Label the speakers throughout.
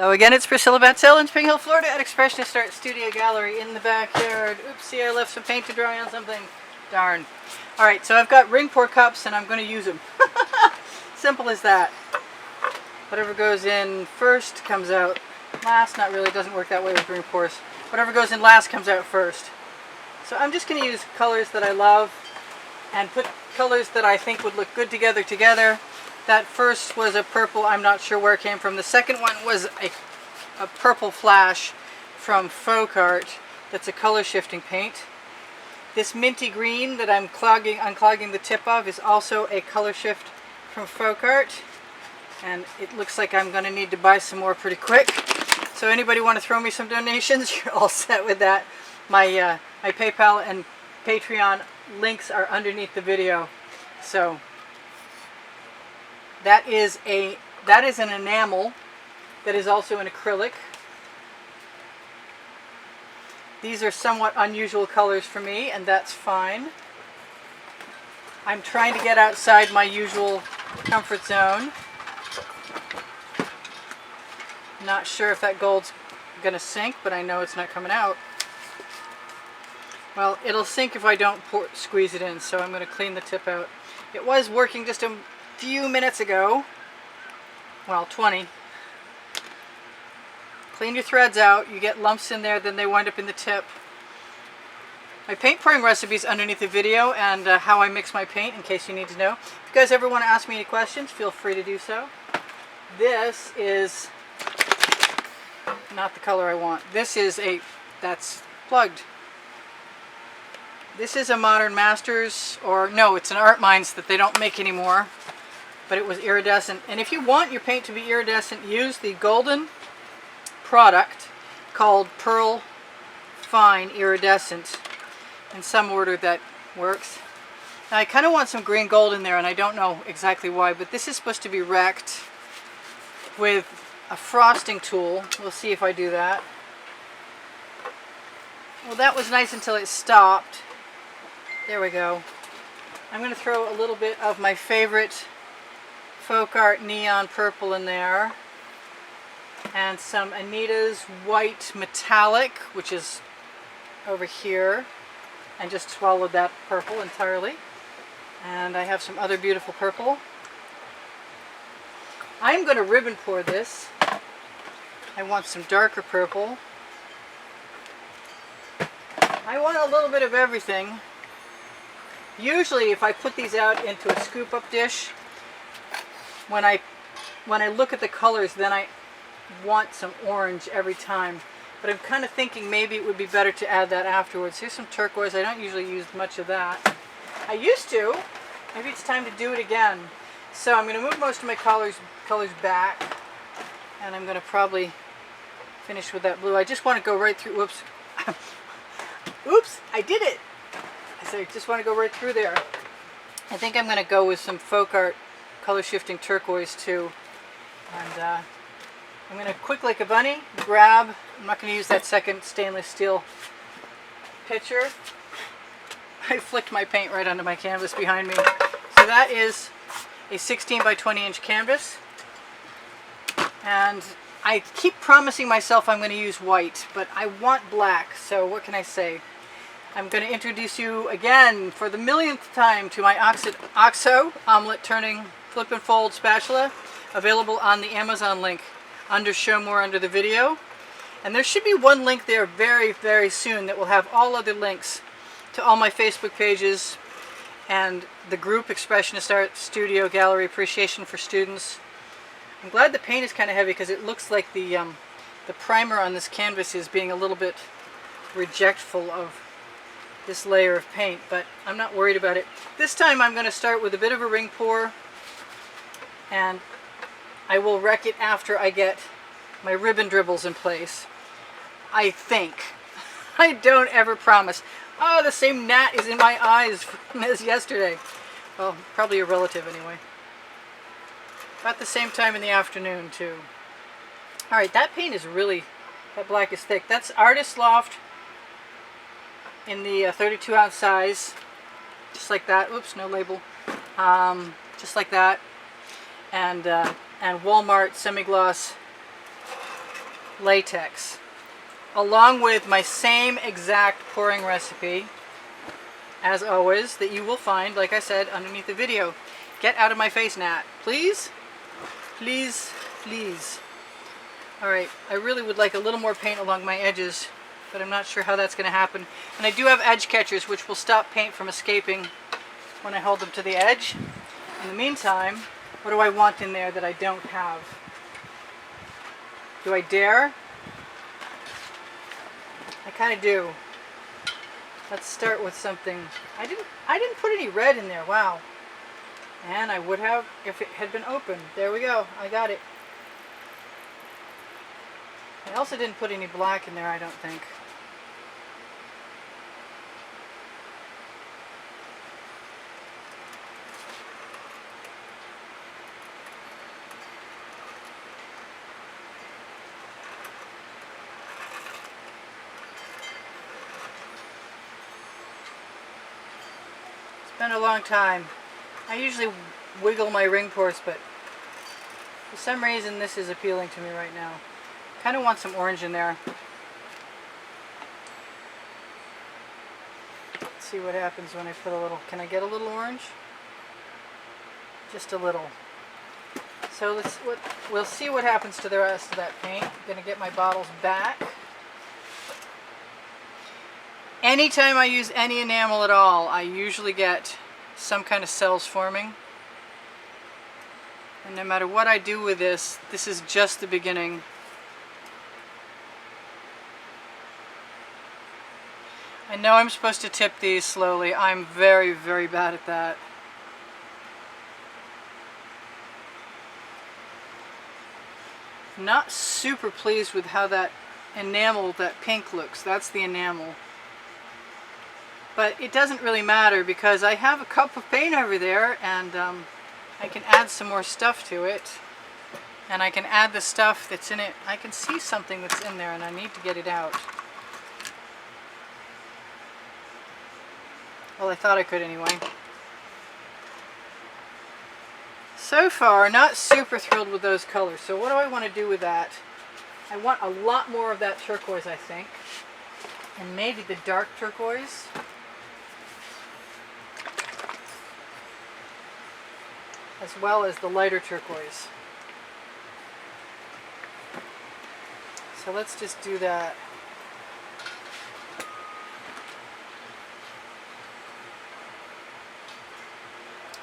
Speaker 1: So again, it's Priscilla Batzell in Spring Hill, Florida at Expressionist Art Studio Gallery in the backyard. Oopsie, I left some paint to dry on something. Darn. Alright, so I've got ring pour cups and I'm going to use them. Simple as that. Whatever goes in first comes out last. Not really, doesn't work that way with ring pours. Whatever goes in last comes out first. So I'm just going to use colors that I love and put colors that I think would look good together. That first was a purple, I'm not sure where it came from. The second one was a purple flash from Floetrol. That's a color shifting paint. This minty green that I'm unclogging the tip of is also a color shift from Floetrol. And it looks like I'm going to need to buy some more pretty quick. So anybody want to throw me some donations? You're all set with that. My PayPal and Patreon links are underneath the video. So that is an enamel that is also an acrylic. These are somewhat unusual colors for me, and that's fine. I'm trying to get outside my usual comfort zone. Not sure if that gold's going to sink, but I know it's not coming out. Well, it'll sink if I don't squeeze it in, so I'm going to clean the tip out. It was working just a few minutes ago. Well, 20. Clean your threads out. You get lumps in there, then they wind up in the tip. My paint pouring recipe is underneath the video, and how I mix my paint, in case you need to know. If you guys ever want to ask me any questions, feel free to do so. This is not the color I want. This is that's plugged. This is a Modern Masters, or no, it's an Art Minds that they don't make anymore. But it was iridescent. And if you want your paint to be iridescent, use the golden product called Pearl Fine Iridescent. In some order that works. Now I kind of want some green gold in there, and I don't know exactly why, but this is supposed to be wrecked with a frosting tool. We'll see if I do that. Well, that was nice until it stopped. There we go. I'm going to throw a little bit of my favorite Folk Art Neon Purple in there. And some Anita's White Metallic, which is over here. And just swallowed that purple entirely. And I have some other beautiful purple. I'm going to ribbon pour this. I want some darker purple. I want a little bit of everything. Usually if I put these out into a scoop up dish, when I look at the colors, then I want some orange every time. But I'm kind of thinking maybe it would be better to add that afterwards. Here's some turquoise. I don't usually use much of that. I used to. Maybe it's time to do it again. So I'm going to move most of my colors back. And I'm going to probably finish with that blue. I just want to go right through. Whoops. Oops, I did it. I just want to go right through there. I think I'm going to go with some Folk Art color shifting turquoise too. And I'm going to, quick like a bunny, grab, I'm not going to use that second stainless steel pitcher. I flicked my paint right onto my canvas behind me. So that is a 16 by 20 inch canvas. And I keep promising myself I'm going to use white, but I want black, so what can I say? I'm going to introduce you again for the millionth time to my OXO omelet turning flip and fold spatula, available on the Amazon link under Show More under the video. And there should be one link there very, very soon that will have all other links to all my Facebook pages and the group Expressionist Art Studio Gallery Appreciation for Students. I'm glad the paint is kind of heavy because it looks like the primer on this canvas is being a little bit rejectful of this layer of paint, but I'm not worried about it. This time I'm going to start with a bit of a ring pour, and I will wreck it after I get my ribbon dribbles in place. I think. I don't ever promise. Oh, the same gnat is in my eyes as yesterday. Well, probably a relative anyway. About the same time in the afternoon too. Alright, that paint is really, that black is thick. That's Artist Loft in the 32 ounce size. Just like that. Oops, no label. Just like that. And Walmart semi-gloss latex, along with my same exact pouring recipe, as always, that you will find, like I said, underneath the video. Get out of my face, Nat. Please? Please, please. Alright, I really would like a little more paint along my edges, but I'm not sure how that's going to happen. And I do have edge catchers, which will stop paint from escaping when I hold them to the edge. In the meantime, what do I want in there that I don't have? Do I dare? I kind of do. Let's start with something. I didn't put any red in there. Wow. And I would have if it had been open. There we go. I got it. I also didn't put any black in there, I don't think. It's been a long time. I usually wiggle my ring pores, but for some reason this is appealing to me right now. Kind of want some orange in there. Let's see what happens when I put a little. Can I get a little orange? Just a little. So we'll see what happens to the rest of that paint. I'm going to get my bottles back. Anytime I use any enamel at all, I usually get some kind of cells forming. And no matter what I do with this, this is just the beginning. I know I'm supposed to tip these slowly. I'm very, very bad at that. Not super pleased with how that enamel, that pink looks. That's the enamel. But it doesn't really matter because I have a cup of paint over there, and I can add some more stuff to it. And I can add the stuff that's in it. I can see something that's in there and I need to get it out. Well, I thought I could anyway. So far, not super thrilled with those colors. So what do I want to do with that? I want a lot more of that turquoise, I think. And maybe the dark turquoise. As well as the lighter turquoise. So let's just do that.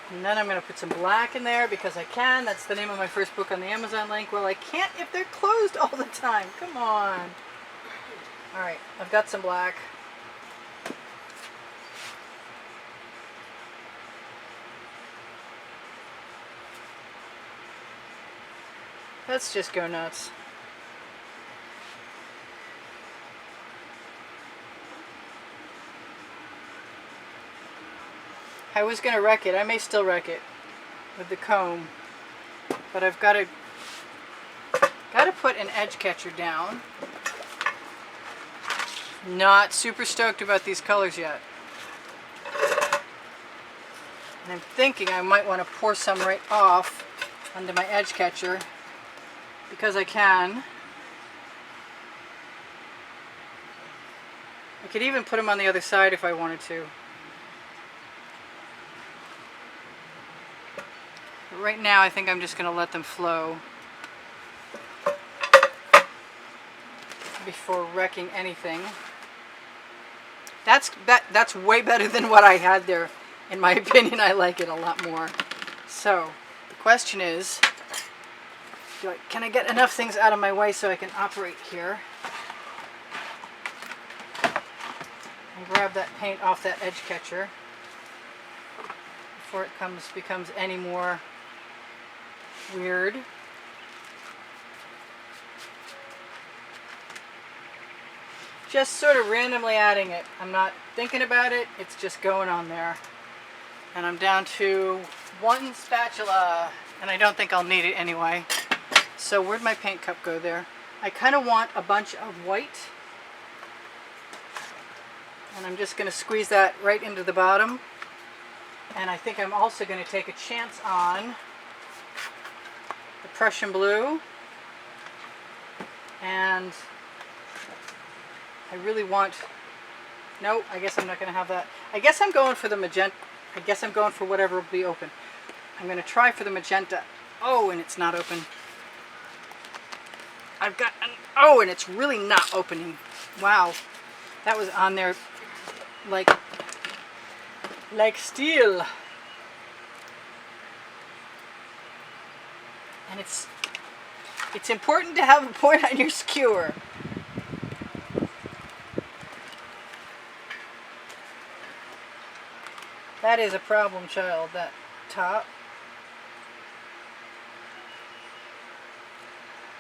Speaker 1: And then I'm going to put some black in there because I can. That's the name of my first book on the Amazon link. Well, I can't if they're closed all the time. Come on. Alright, I've got some black. Let's just go nuts. I was going to wreck it. I may still wreck it with the comb. But I've got to put an edge catcher down. Not super stoked about these colors yet. And I'm thinking I might want to pour some right off onto my edge catcher because I can. I could even put them on the other side if I wanted to. But right now I think I'm just going to let them flow before wrecking anything. That's way better than what I had there. In my opinion, I like it a lot more. So, the question is, can I get enough things out of my way so I can operate here? And grab that paint off that edge catcher before it becomes any more weird. Just sort of randomly adding it. I'm not thinking about it, it's just going on there. And I'm down to one spatula, and I don't think I'll need it anyway. So where'd my paint cup go there? I kind of want a bunch of white. And I'm just going to squeeze that right into the bottom. And I think I'm also going to take a chance on the Prussian blue. And I really want, no, I guess I'm not going to have that. I guess I'm going for the magenta. I guess I'm going for whatever will be open. I'm going to try for the magenta. Oh, and it's not open. I've got an, oh, and it's really not opening. Wow. That was on there like steel. And it's important to have a point on your skewer. That is a problem child, that top.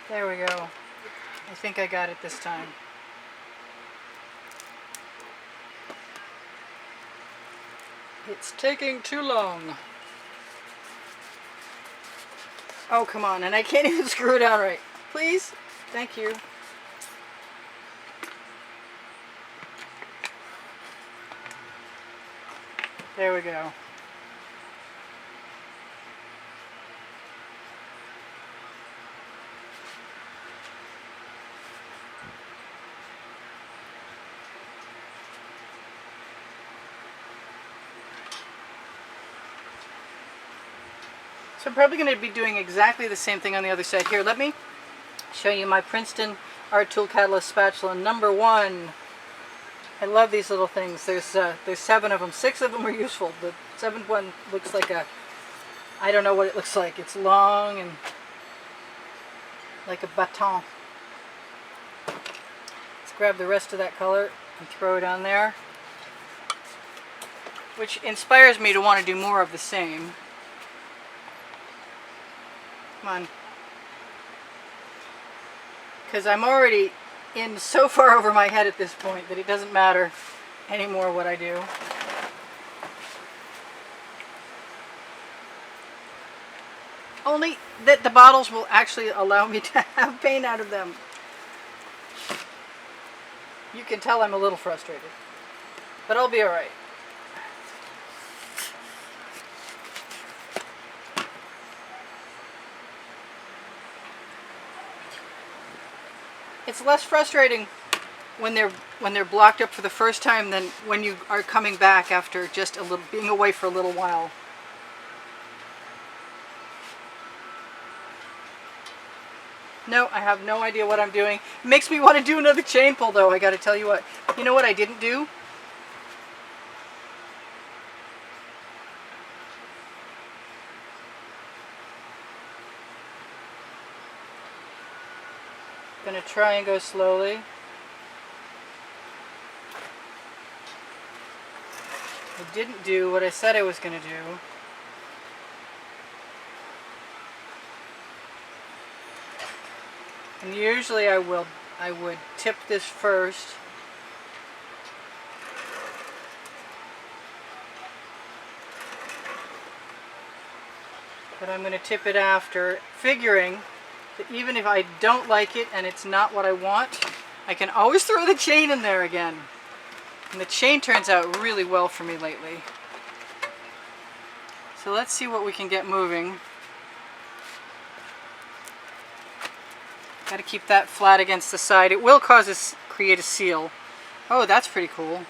Speaker 1: There we go. I think I got it this time. It's taking too long. Oh, come on, and I can't even screw it out right. Please? Thank you. There we go. So I'm probably going to be doing exactly the same thing on the other side. Here, let me show you my Princeton Art Tool Catalyst spatula number 1. I love these little things. There's 7 of them. 6 of them are useful. The 7th one looks like a, I don't know what it looks like. It's long and like a baton. Let's grab the rest of that color and throw it on there, which inspires me to want to do more of the same. Come on. Because I'm already in so far over my head at this point that it doesn't matter anymore what I do. Only that the bottles will actually allow me to have paint out of them. You can tell I'm a little frustrated, but I'll be alright. It's less frustrating when they're blocked up for the first time than when you are coming back after just a little being away for a little while. No, I have no idea what I'm doing. It makes me want to do another chain pull though, I gotta tell you what. You know what I didn't do? Gonna try and go slowly. I didn't do what I said I was gonna do. And usually I would tip this first. But I'm gonna tip it after, figuring that even if I don't like it and it's not what I want, I can always throw the chain in there again. And the chain turns out really well for me lately. So let's see what we can get moving. Got to keep that flat against the side. It will create a seal. Oh, that's pretty cool.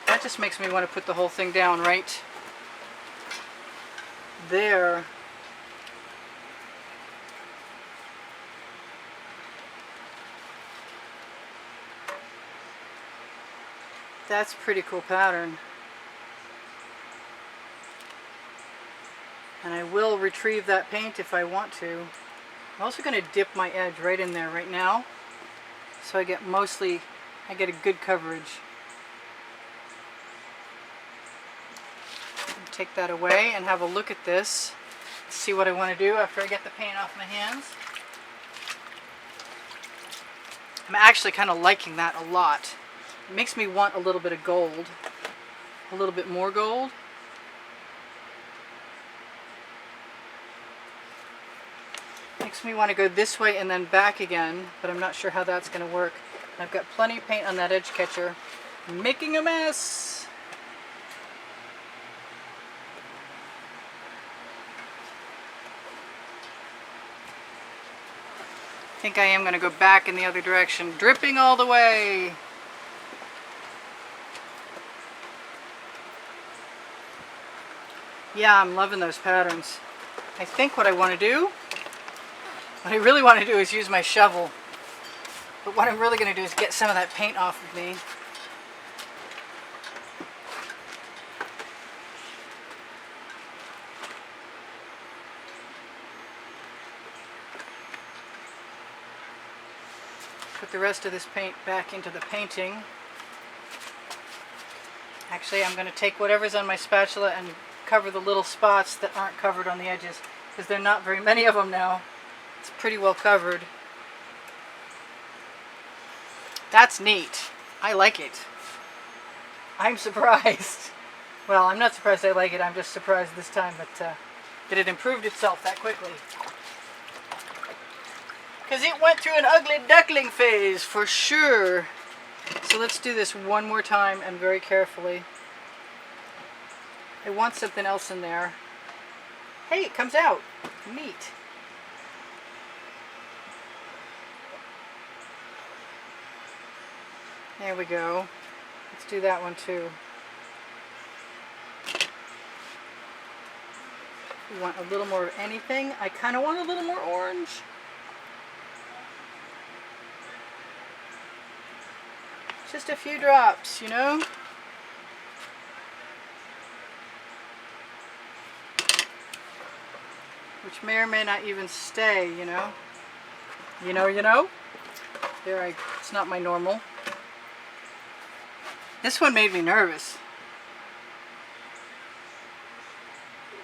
Speaker 1: That just makes me want to put the whole thing down right there. That's a pretty cool pattern. And I will retrieve that paint if I want to. I'm also going to dip my edge right in there right now, so I get a good coverage. Take that away and have a look at this. See what I want to do after I get the paint off my hands. I'm actually kind of liking that a lot. It makes me want a little bit of gold, a little bit more gold. Makes me want to go this way and then back again, but I'm not sure how that's going to work. I've got plenty of paint on that edge catcher. I'm making a mess. think I am going to go back in the other direction, dripping all the way. Yeah, I'm loving those patterns. I think what I want to do, what I really want to do is use my shovel. But what I'm really going to do is get some of that paint off of me. Put the rest of this paint back into the painting. Actually, I'm going to take whatever's on my spatula and cover the little spots that aren't covered on the edges, because there are not very many of them now. It's pretty well covered. That's neat. I like it. I'm surprised. Well, I'm not surprised I like it. I'm just surprised this time that it improved itself that quickly. Because it went through an ugly duckling phase, for sure. So let's do this one more time and very carefully. I want something else in there. Hey, it comes out. Neat. There we go. Let's do that one too. We want a little more of anything. I kind of want a little more orange. Just a few drops, you know? Which may or may not even stay, you know? You know? There, it's not my normal. This one made me nervous.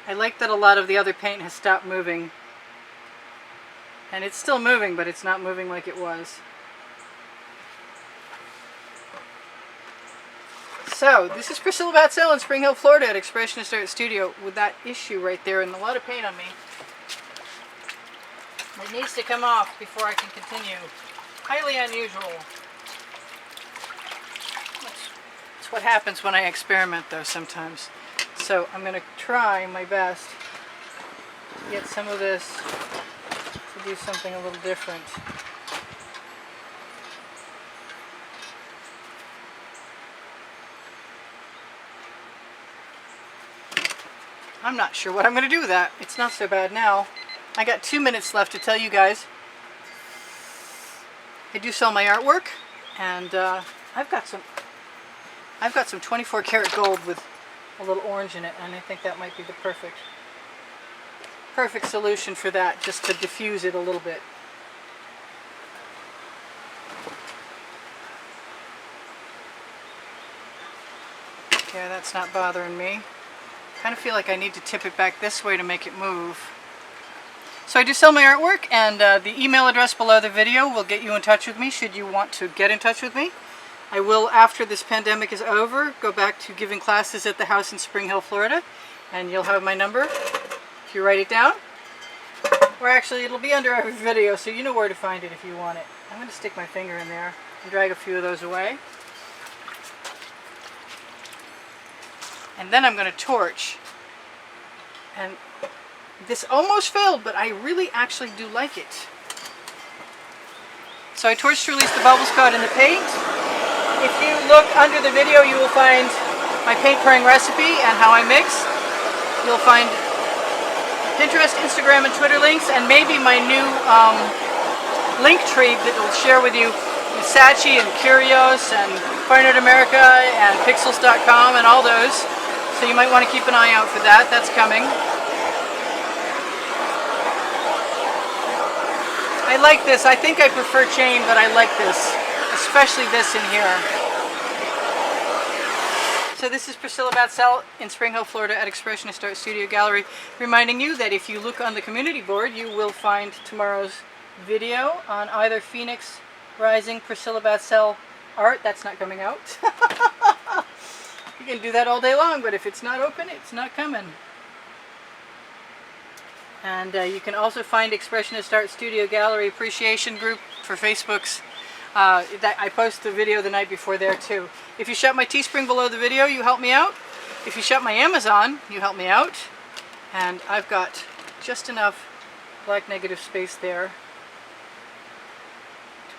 Speaker 1: I like that a lot of the other paint has stopped moving. And it's still moving, but it's not moving like it was. So, this is Priscilla Batzell in Spring Hill, Florida at Expressionist Art Studio with that issue right there and a lot of paint on me. It needs to come off before I can continue. Highly unusual. That's what happens when I experiment though sometimes. So I'm going to try my best to get some of this to do something a little different. I'm not sure what I'm going to do with that. It's not so bad now. I got 2 minutes left to tell you guys. I do sell my artwork, and I've got some 24 karat gold with a little orange in it, and I think that might be the perfect solution for that, just to diffuse it a little bit. Yeah, that's not bothering me. Kind of feel like I need to tip it back this way to make it move. So I do sell my artwork, and the email address below the video will get you in touch with me should you want to get in touch with me. I will, after this pandemic is over, go back to giving classes at the house in Spring Hill, Florida, and you'll have my number if you write it down. Or actually, it'll be under every video, so you know where to find it if you want it. I'm going to stick my finger in there and drag a few of those away. And then I'm going to torch. And this almost failed, but I really actually do like it. So I torched to release the bubbles caught in the paint. If you look under the video, you will find my paint pouring recipe and how I mix. You'll find Pinterest, Instagram, and Twitter links, and maybe my new link tree that will share with you Saatchi and Curios and Fine Art America and Pixels.com and all those. So you might want to keep an eye out for that. That's coming. I like this. I think I prefer chain, but I like this. Especially this in here. So this is Priscilla Batzell in Spring Hill, Florida at Expressionist Art Studio Gallery, reminding you that if you look on the community board, you will find tomorrow's video on either Phoenix Rising Priscilla Batzell art. That's not coming out. You can do that all day long, but if it's not open, it's not coming. And you can also find Expressionist Art Studio Gallery Appreciation Group for Facebook's. I post the video the night before there too. If you shop my Teespring below the video, you help me out. If you shop my Amazon, you help me out. And I've got just enough black negative space there